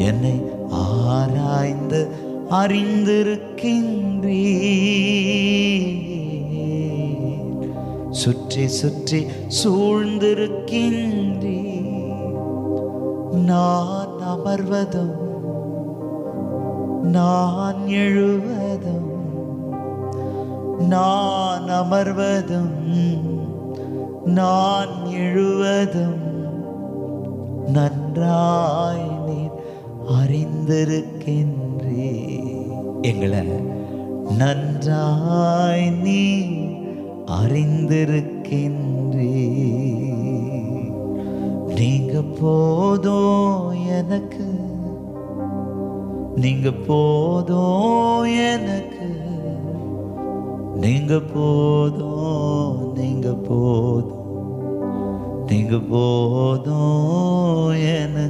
என்னை ஆராய்ந்து அறிந்திருக்கின்றீர், சுற்றி சுற்றி சூழ்ந்திருக்கின்றீர். நான் அமர்வதும் நான் எழுவதும், நான் அமர்வதும் நான் எழுவதும் நன்றாய் நீர் அறிந்திருக்கின்றே. எங்களை நன்றாய் நீ அறிந்திருக்கின்றே. நீங்க போதும் எனக்கு, நீங்க போதும் எனக்கு, நீங்க போதும், நீங்க போதும், நீங்க போதும் எனக்கு.